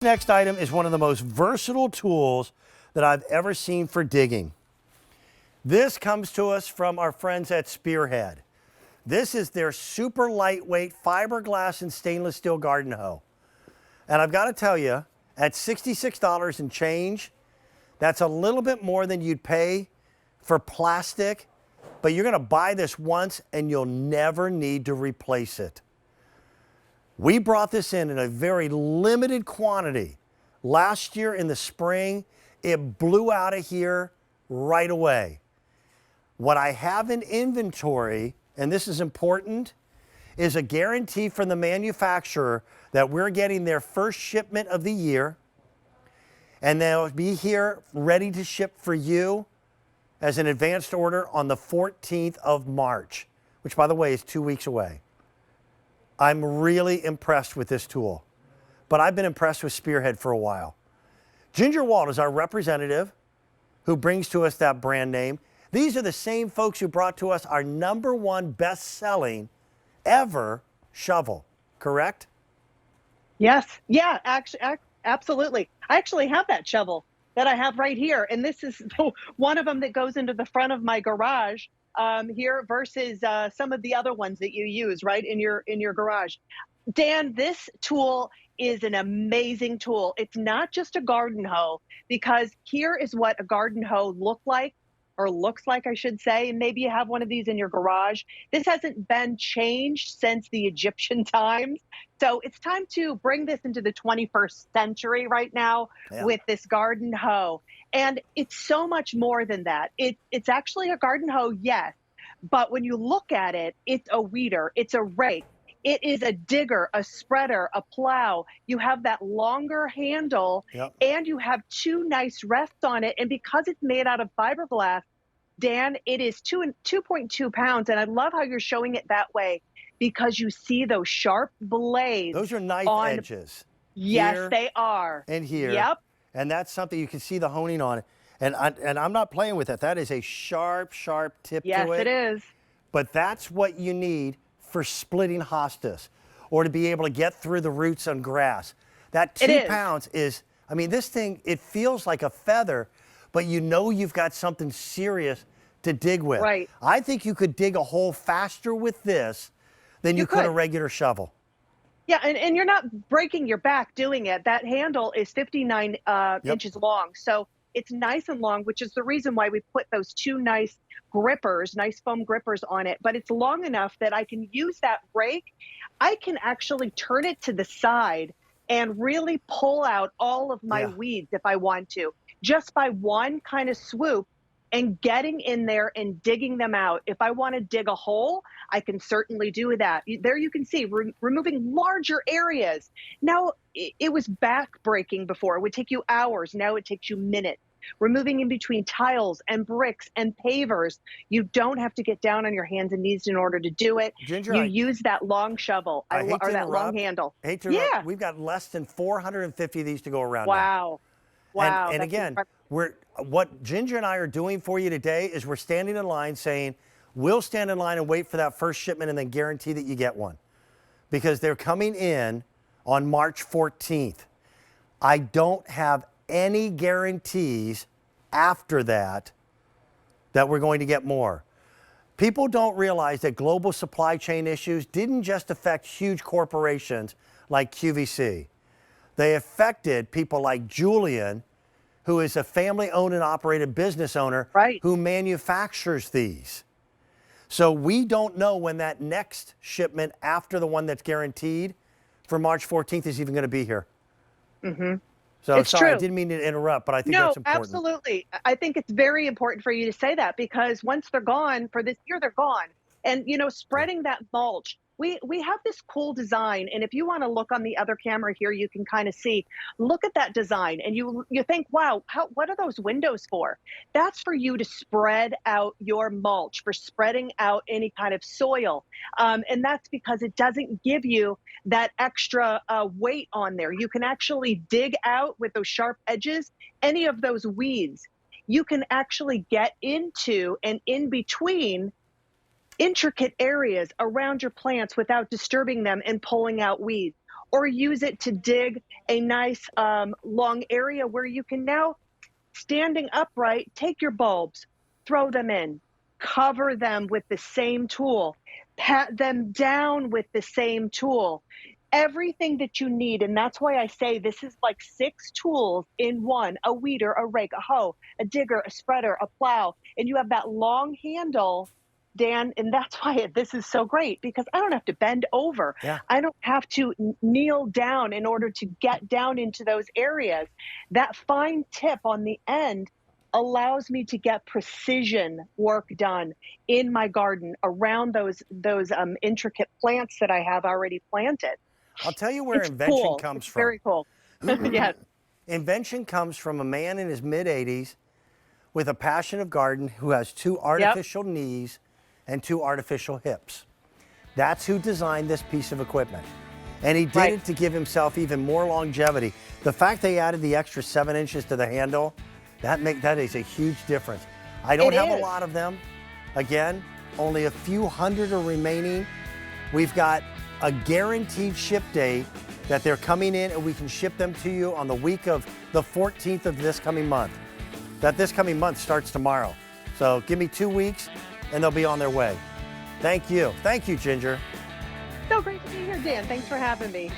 Next item is one of the most versatile tools that I've ever seen for digging. This comes to us from our friends at Spearhead. This is their super lightweight fiberglass and stainless steel garden hoe. And I've got to tell you, at $66 and change, that's a little bit more than you'd pay for plastic, but you're going to buy this once and you'll never need to replace it. We brought this in a very limited quantity. Last year in the spring, it blew out of here right away. What I have in inventory, and this is important, is a guarantee from the manufacturer that we're getting their first shipment of the year, and they'll be here ready to ship for you as an advanced order on the 14th of March, which, by the way, is 2 weeks away. I'm really impressed with this tool, but I've been impressed with Spearhead for a while. Ginger Walt is our representative who brings to us that brand name. These are the same folks who brought to us our #1 best-selling ever shovel, correct? Yes. Yeah, actually, absolutely. I actually have that shovel that I have right here. And this is one of them that goes into the front of my garage here versus some of the other ones that you use right in your garage. Dan, this tool is an amazing tool. It's not just a garden hoe, because here is what a garden hoe looks like, I should say, and maybe you have one of these in your garage. This hasn't been changed since the Egyptian times. So it's time to bring this into the 21st century right now with this garden hoe. And it's so much more than that. It's actually a garden hoe, yes, but when you look at it, it's a weeder, it's a rake, it is a digger, a spreader, a plow. You have that longer handle, and you have two nice rests on it. And because it's made out of fiberglass, Dan, it is 2.2 pounds. And I love how you're showing it that way, because you see those sharp blades. Those are knife edges. Yes, they are. And here. Yep. And that's something you can see the honing on it. And I'm not playing with it. That is a sharp, sharp tip to it. Yes, it is. But that's what you need for splitting hostas, or to be able to get through the roots on grass. That 2 pounds is, I mean, this thing, it feels like a feather, but you know you've got something serious to dig with. Right. I think you could dig a hole faster with this than you could a regular shovel. Yeah, and you're not breaking your back doing it. That handle is 59 inches long, so it's nice and long, which is the reason why we put those two nice grippers, nice foam grippers on it. But it's long enough that I can use that rake. I can actually turn it to the side and really pull out all of my weeds if I want to, just by one kind of swoop and getting in there and digging them out. If I want to dig a hole, I can certainly do that. There you can see removing larger areas. Now, it was back breaking before. It would take you hours. Now it takes you minutes. Removing in between tiles and bricks and pavers. You don't have to get down on your hands and knees in order to do it. Ginger, you use that long shovel or that long handle. Hate to interrupt. We've got less than 450 of these to go around. Wow. Now. Wow. And again, what Ginger and I are doing for you today is we're standing in line saying, we'll stand in line and wait for that first shipment and then guarantee that you get one, because they're coming in on March 14th. I don't have any guarantees after that we're going to get more. People don't realize that global supply chain issues didn't just affect huge corporations like QVC. They affected people like Julian, who is a family-owned and operated business owner who manufactures these. So we don't know when that next shipment after the one that's guaranteed for March 14th is even going to be here. So it's sorry, true. I didn't mean to interrupt, but I think that's important. No, absolutely. I think it's very important for you to say that, because once they're gone for this year, they're gone. And, you know, spreading that mulch, we have this cool design. And if you want to look on the other camera here, you can kind of see, look at that design. And you think, wow, what are those windows for? That's for you to spread out your mulch, for spreading out any kind of soil. And that's because it doesn't give you that extra weight on there. You can actually dig out with those sharp edges, any of those weeds. You can actually get into and in between intricate areas around your plants without disturbing them and pulling out weeds. or use it to dig a nice long area where you can now, standing upright, take your bulbs, throw them in, cover them with the same tool, pat them down with the same tool. Everything that you need. And that's why I say this is like 6 tools in one: a weeder, a rake, a hoe, a digger, a spreader, a plow. And you have that long handle, Dan. And that's why this is so great, because I don't have to bend over. Yeah. I don't have to kneel down in order to get down into those areas. That fine tip on the end allows me to get precision work done in my garden around those intricate plants that I have already planted. I'll tell you where It's invention cool. comes It's from. very cool. Yes. Invention comes from a man in his mid-80s with a passion of garden who has 2 artificial knees and 2 artificial hips. That's who designed this piece of equipment. And he did it to give himself even more longevity. The fact they added the extra 7 inches to the handle, that is a huge difference. I don't have a lot of them. Again, only a few hundred are remaining. We've got a guaranteed ship date that they're coming in, and we can ship them to you on the week of the 14th of this coming month. This coming month starts tomorrow. So give me 2 weeks and they'll be on their way. Thank you. Thank you, Ginger. So great to be here, Dan. Thanks for having me.